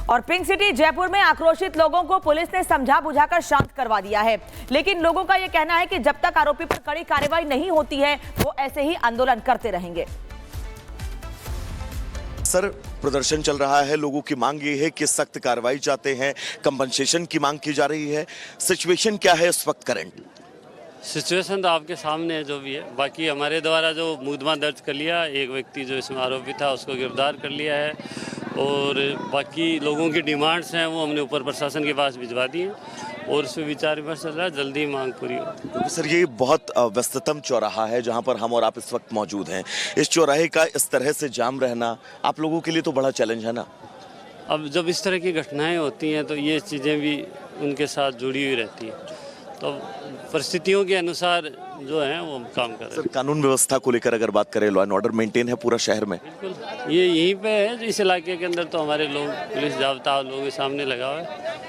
और pink city Jaipur में आक्रोशित लोगों को पुलिस ने समझा बुझाकर शांत करवा दिया है, लेकिन लोगों का यह कहना है कि जब तक आरोपी पर कड़ी कार्रवाई नहीं होती है वो ऐसे ही आंदोलन करते रहेंगे। सर, प्रदर्शन चल रहा है, लोगों की मांग ये है कि सख्त कार्रवाई चाहते हैं, कंपनसेशन की मांग की जा रही है। सिचुएशन क्या है इस वक्त करंट? सिचुएशन तो आपके सामने है जो भी है। बाकी हमारे द्वारा जो मुकदमा दर्ज कर लिया, एक व्यक्ति जो इसमें आरोपी था उसको गिरफ्तार कर लिया है और बाकी लोगों की डिमांड्स हैं वो हमने ऊपर प्रशासन के पास भिजवा दी हैं और उस पर विचार विमर्श चल रहा है, जल्दी मांग पूरी हो। क्योंकि सर ये बहुत व्यस्ततम चौराहा है जहां पर हम और आप इस वक्त मौजूद हैं। इस चौराहे का इस तरह से जाम रहना आप लोगों के लिए तो बड़ा चैलेंज है ना? अब जब इस तरह की घटनाएं होती हैं तो ये चीज़ें भी उनके साथ जुड़ी हुई रहती हैं, तो परिस्थितियों के अनुसार जो है वो काम कर रहे हैं। सर, कानून व्यवस्था को लेकर अगर बात करें, लॉ एंड ऑर्डर मेंटेन है पूरा शहर में? बिल्कुल, ये यहीं पे है, इस इलाके के अंदर तो हमारे लोग पुलिस जाब्ता लोगों के सामने लगा हुआ है,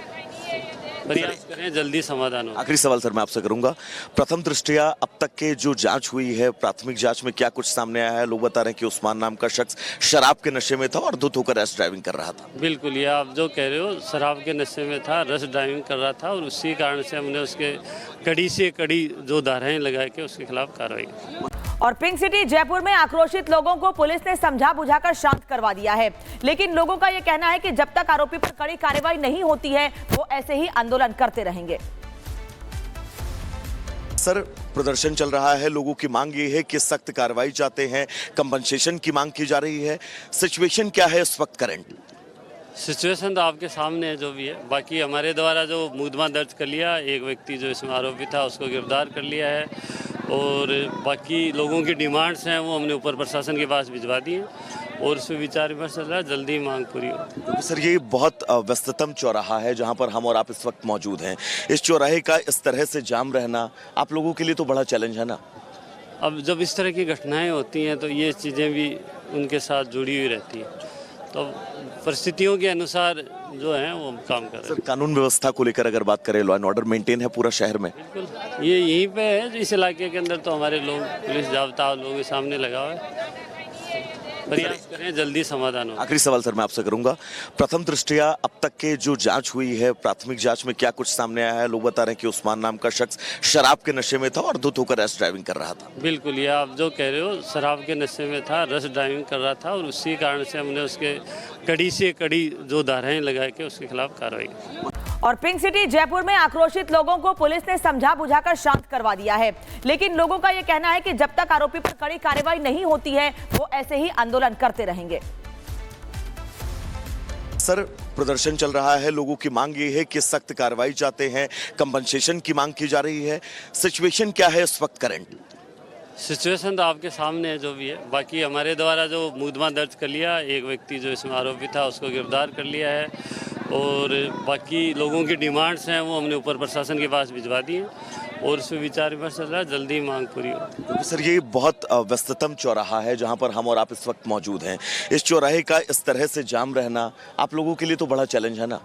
प्रयास करें जल्दी समाधान हो। आखिरी सवाल सर मैं आपसे करूंगा, प्रथम दृष्टया अब तक के जो जांच हुई है, प्राथमिक जांच में क्या कुछ सामने आया है? लोग बता रहे हैं कि उस्मान नाम का शख्स शराब के नशे में था और धुत होकर रैश ड्राइविंग कर रहा था। बिल्कुल, ये आप जो कह रहे हो, शराब के नशे में था, रश ड्राइविंग कर रहा था और उसी कारण से हमने उसके कड़ी से कड़ी जो धाराएं लगा के उसके खिलाफ कार्रवाई की। और पिंक सिटी जयपुर में आक्रोशित लोगों को पुलिस ने समझा बुझाकर शांत करवा दिया है, लेकिन लोगों का यह कहना है कि जब तक आरोपी पर कड़ी कार्रवाई नहीं होती है वो ऐसे ही आंदोलन करते रहेंगे। सर, प्रदर्शन चल रहा है, लोगों की मांग ये है कि सख्त कार्रवाई चाहते हैं, कंपनसेशन की मांग की जा रही है। सिचुएशन क्या है इस वक्त करंट? सिचुएशन तो आपके सामने है जो भी है। बाकी हमारे द्वारा जो मुकदमा दर्ज कर लिया, एक व्यक्ति जो इसमें आरोपी था उसको गिरफ्तार कर लिया है और बाकी लोगों की डिमांड्स हैं वो हमने ऊपर प्रशासन के पास भिजवा दी हैं और उस पर विचार विमर्श चल रहा है, जल्दी मांग पूरी हो। क्योंकि सर ये बहुत व्यस्ततम चौराहा है जहां पर हम और आप इस वक्त मौजूद हैं। इस चौराहे का इस तरह से जाम रहना आप लोगों के लिए तो बड़ा चैलेंज है ना? अब जब इस तरह की घटनाएं होती हैं तो ये चीज़ें भी उनके साथ जुड़ी हुई रहती हैं, तो परिस्थितियों के अनुसार जो है वो काम कर रहे हैं। सर, कानून व्यवस्था को लेकर अगर बात करें, लॉ एंड ऑर्डर मेंटेन है पूरा शहर में? बिल्कुल, ये यहीं पे है, इस इलाके के अंदर तो हमारे लोग पुलिस जाब्ता लोगों के सामने लगा हुआ है, प्रयास करें जल्दी समाधान हो। आखिरी सवाल सर मैं आपसे करूंगा, प्रथम दृष्टया अब तक के जो जांच हुई है, प्राथमिक जांच में क्या कुछ सामने आया है? लोग बता रहे हैं कि उस्मान नाम का शख्स शराब के नशे में था और धुत होकर रैश ड्राइविंग कर रहा था। बिल्कुल, ये आप जो कह रहे हो, शराब के नशे में था, रश ड्राइविंग कर रहा था और उसी कारण से हमने उसके कड़ी से कड़ी जो धाराएं लगा के उसके खिलाफ कार्रवाई की। और पिंक सिटी जयपुर में आक्रोशित लोगों को पुलिस ने समझा बुझाकर शांत करवा दिया है, लेकिन लोगों का यह कहना है कि जब तक आरोपी पर कड़ी कार्रवाई नहीं होती है वो ऐसे ही आंदोलन करते रहेंगे। सर, प्रदर्शन चल रहा है, लोगों की मांग ये है कि सख्त कार्रवाई चाहते हैं, कंपनसेशन की मांग की जा रही है। सिचुएशन क्या है इस वक्त करंट? सिचुएशन तो आपके सामने है जो भी है। बाकी हमारे द्वारा जो मुकदमा दर्ज कर लिया, एक व्यक्ति जो इसमें आरोपी था उसको गिरफ्तार कर लिया है और बाकी लोगों की डिमांड्स हैं वो हमने ऊपर प्रशासन के पास भिजवा दी हैं और उस पर विचार विमर्श चल रहा है, जल्दी मांग पूरी हो। क्योंकि सर ये बहुत व्यस्ततम चौराहा है जहां पर हम और आप इस वक्त मौजूद हैं। इस चौराहे का इस तरह से जाम रहना आप लोगों के लिए तो बड़ा चैलेंज है ना?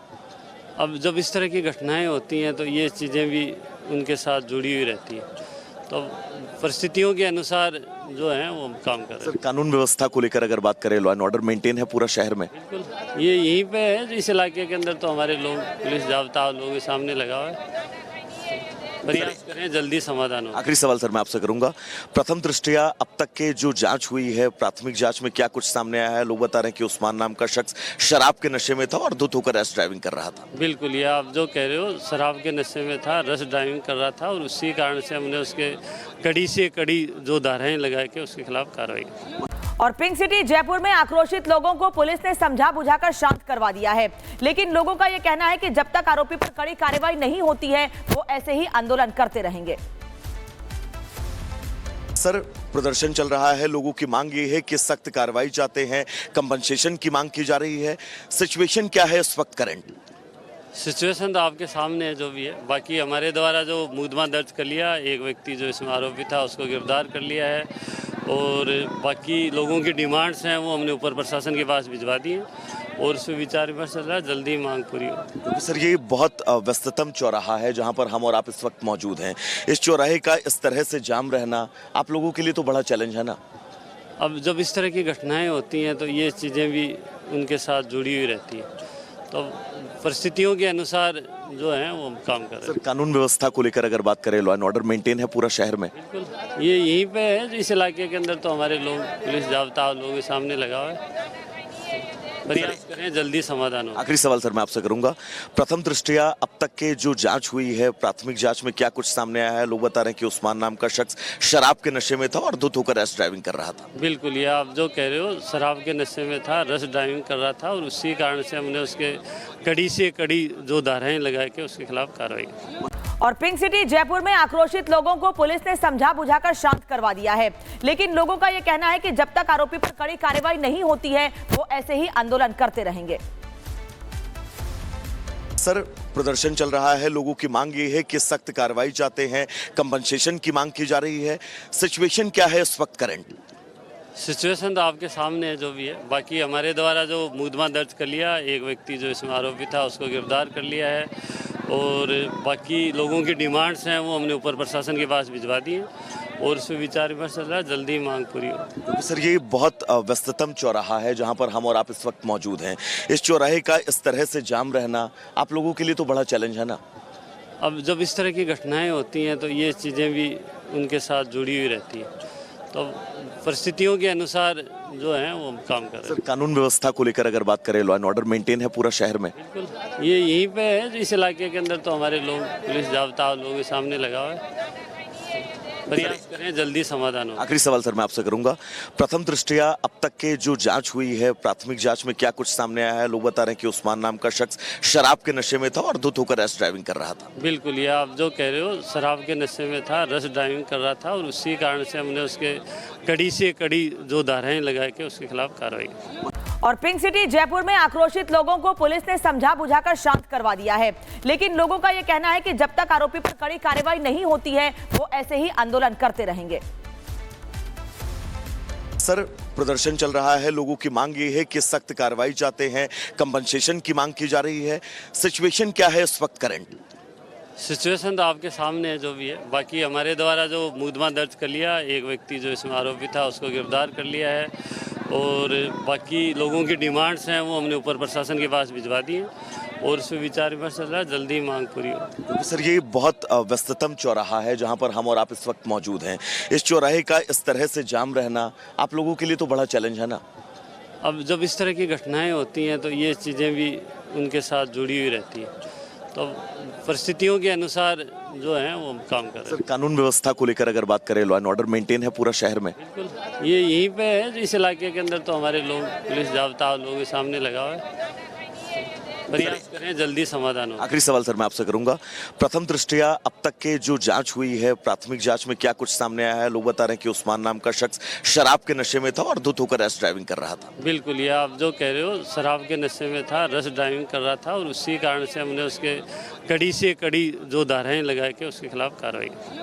अब जब इस तरह की घटनाएं होती हैं तो ये चीज़ें भी उनके साथ जुड़ी हुई रहती हैं, तो परिस्थितियों के अनुसार जो है वो काम कर रहे हैं। सर, कानून व्यवस्था को लेकर अगर बात करें, लॉ एंड ऑर्डर मेंटेन है पूरा शहर में? बिल्कुल, ये यहीं पे है, इस इलाके के अंदर तो हमारे लोग पुलिस जाब्ता लोगों के सामने लगा हुआ है, प्रयास करें जल्दी समाधान हो। आखिरी सवाल सर मैं आपसे करूंगा, प्रथम दृष्टया अब तक के जो जांच हुई है, प्राथमिक जांच में क्या कुछ सामने आया है? लोग बता रहे हैं कि उस्मान नाम का शख्स शराब के नशे में था और धुत होकर रैश ड्राइविंग कर रहा था। बिल्कुल, ये आप जो कह रहे हो, शराब के नशे में था, रश ड्राइविंग कर रहा था और उसी कारण से हमने उसके कड़ी से कड़ी जो धाराएं लगा के उसके खिलाफ कार्रवाई की। और पिंक सिटी जयपुर में आक्रोशित लोगों को पुलिस ने समझा बुझाकर शांत करवा दिया है, लेकिन लोगों का यह कहना है कि जब तक आरोपी पर कड़ी कार्रवाई नहीं होती है वो ऐसे ही आंदोलन करते रहेंगे। सर, प्रदर्शन चल रहा है, लोगों की मांग ये है कि सख्त कार्रवाई चाहते हैं, कंपनसेशन की मांग की जा रही है। सिचुएशन क्या है इस वक्त करंट? सिचुएशन तो आपके सामने है जो भी है। बाकी हमारे द्वारा जो मुकदमा दर्ज कर लिया, एक व्यक्ति जो इसमें आरोपी था उसको गिरफ्तार कर लिया है और बाकी लोगों की डिमांड्स हैं वो हमने ऊपर प्रशासन के पास भिजवा दी हैं और उस पर विचार विमर्श चल रहा है, जल्दी मांग पूरी हो। क्योंकि सर ये बहुत व्यस्ततम चौराहा है जहां पर हम और आप इस वक्त मौजूद हैं। इस चौराहे का इस तरह से जाम रहना आप लोगों के लिए तो बड़ा चैलेंज है ना? अब जब इस तरह की घटनाएं होती हैं तो ये चीज़ें भी उनके साथ जुड़ी हुई रहती हैं, तो परिस्थितियों के अनुसार जो है वो हम काम कर रहे हैं। सर, कानून व्यवस्था को लेकर अगर बात करें, लॉ एंड ऑर्डर मेंटेन है पूरा शहर में? बिल्कुल, ये यहीं पे है, इस इलाके के अंदर तो हमारे लोग पुलिस जाब्ता लोगों के सामने लगा हुआ है। प्रयास करें जल्दी समाधान हो। आखिरी सवाल सर मैं आपसे करूंगा, प्रथम दृष्टया अब तक के जो जांच हुई है, प्राथमिक जांच में क्या कुछ सामने आया है? लोग बता रहे हैं कि उस्मान नाम का शख्स शराब के नशे में था और धुत होकर रैश ड्राइविंग कर रहा था। बिल्कुल, ये आप जो कह रहे हो, शराब के नशे में था, रश ड्राइविंग कर रहा था और उसी कारण से हमने उसके कड़ी से कड़ी जो धाराएं लगा के उसके खिलाफ कार्रवाई की। और पिंक सिटी जयपुर में आक्रोशित लोगों को पुलिस ने समझा बुझाकर शांत करवा दिया है, लेकिन लोगों का यह कहना है कि जब तक आरोपी पर कड़ी कार्रवाई नहीं होती है वो ऐसे ही आंदोलन करते रहेंगे। सर, प्रदर्शन चल रहा है, लोगों की मांग ये है कि सख्त कार्रवाई चाहते हैं, कंपनसेशन की मांग की जा रही है। सिचुएशन क्या है इस वक्त करंट? सिचुएशन तो आपके सामने है जो भी है। बाकी हमारे द्वारा जो मुकदमा दर्ज कर लिया, एक व्यक्ति जो इसमें आरोपी था उसको गिरफ्तार कर लिया है और बाकी लोगों की डिमांड्स हैं वो हमने ऊपर प्रशासन के पास भिजवा दी हैं और उस पर विचार विमर्श चल रहा है, जल्दी मांग पूरी हो। क्योंकि सर ये बहुत व्यस्ततम चौराहा है जहां पर हम और आप इस वक्त मौजूद हैं। इस चौराहे का इस तरह से जाम रहना आप लोगों के लिए तो बड़ा चैलेंज है ना? अब जब इस तरह की घटनाएं होती हैं तो ये चीज़ें भी उनके साथ जुड़ी हुई रहती हैं, तो परिस्थितियों के अनुसार जो है वो हम काम कर रहे हैं। सर, कानून व्यवस्था को लेकर अगर बात करें, लॉ एंड ऑर्डर मेंटेन है पूरा शहर में? बिल्कुल, ये यहीं पे है, इस इलाके के अंदर तो हमारे लोग पुलिस जाब्ता लोगों के सामने लगा हुआ है। प्रयास करें जल्दी समाधान हो। आखिरी सवाल सर मैं आपसे करूंगा, प्रथम दृष्टया अब तक के जो जांच हुई है, प्राथमिक जांच में क्या कुछ सामने आया है? लोग बता रहे हैं कि उस्मान नाम का शख्स शराब के नशे में था और धुत होकर रैश ड्राइविंग कर रहा था। बिल्कुल, ये आप जो कह रहे हो, शराब के नशे में था, रश ड्राइविंग कर रहा था और उसी कारण से हमने उसके कड़ी से कड़ी जो धाराएं लगा के उसके खिलाफ कार्रवाई की। और पिंक सिटी जयपुर में आक्रोशित लोगों को पुलिस ने समझा बुझाकर शांत करवा दिया है, लेकिन लोगों का यह कहना है कि जब तक आरोपी पर कड़ी कार्रवाई नहीं होती है वो ऐसे ही आंदोलन करते रहेंगे। सर, प्रदर्शन चल रहा है, लोगों की मांग ये है कि सख्त कार्रवाई चाहते हैं, कंपनसेशन की मांग की जा रही है। सिचुएशन क्या है इस वक्त करंट? सिचुएशन तो आपके सामने है जो भी है। बाकी हमारे द्वारा जो मुकदमा दर्ज कर लिया, एक व्यक्ति जो इसमें आरोपी था उसको गिरफ्तार कर लिया है और बाकी लोगों की डिमांड्स हैं वो हमने ऊपर प्रशासन के पास भिजवा दी हैं और उस पर विचार विमर्श चल रहा है, जल्दी मांग पूरी हो। क्योंकि सर ये बहुत व्यस्ततम चौराहा है जहां पर हम और आप इस वक्त मौजूद हैं। इस चौराहे का इस तरह से जाम रहना आप लोगों के लिए तो बड़ा चैलेंज है ना? अब जब इस तरह की घटनाएं होती हैं तो ये चीज़ें भी उनके साथ जुड़ी हुई रहती हैं, तो परिस्थितियों के अनुसार जो है वो हम काम कर रहे हैं। सर, कानून व्यवस्था को लेकर अगर बात करें, लॉ एंड ऑर्डर मेंटेन है पूरा शहर में? बिल्कुल, ये यहीं पे है, इस इलाके के अंदर तो हमारे लोग पुलिस जाब्ता लोगों के सामने लगा हुआ है। प्रयास करें जल्दी समाधान हो। आखिरी सवाल सर मैं आपसे करूंगा, प्रथम दृष्टया अब तक के जो जांच हुई है, प्राथमिक जांच में क्या कुछ सामने आया है? लोग बता रहे हैं कि उस्मान नाम का शख्स शराब के नशे में था और धुत होकर रैश ड्राइविंग कर रहा था। बिल्कुल, ये आप जो कह रहे हो, शराब के नशे में था, रश ड्राइविंग कर रहा था और उसी कारण से हमने उसके कड़ी से कड़ी जो धाराएं लगा के उसके खिलाफ कार्रवाई की।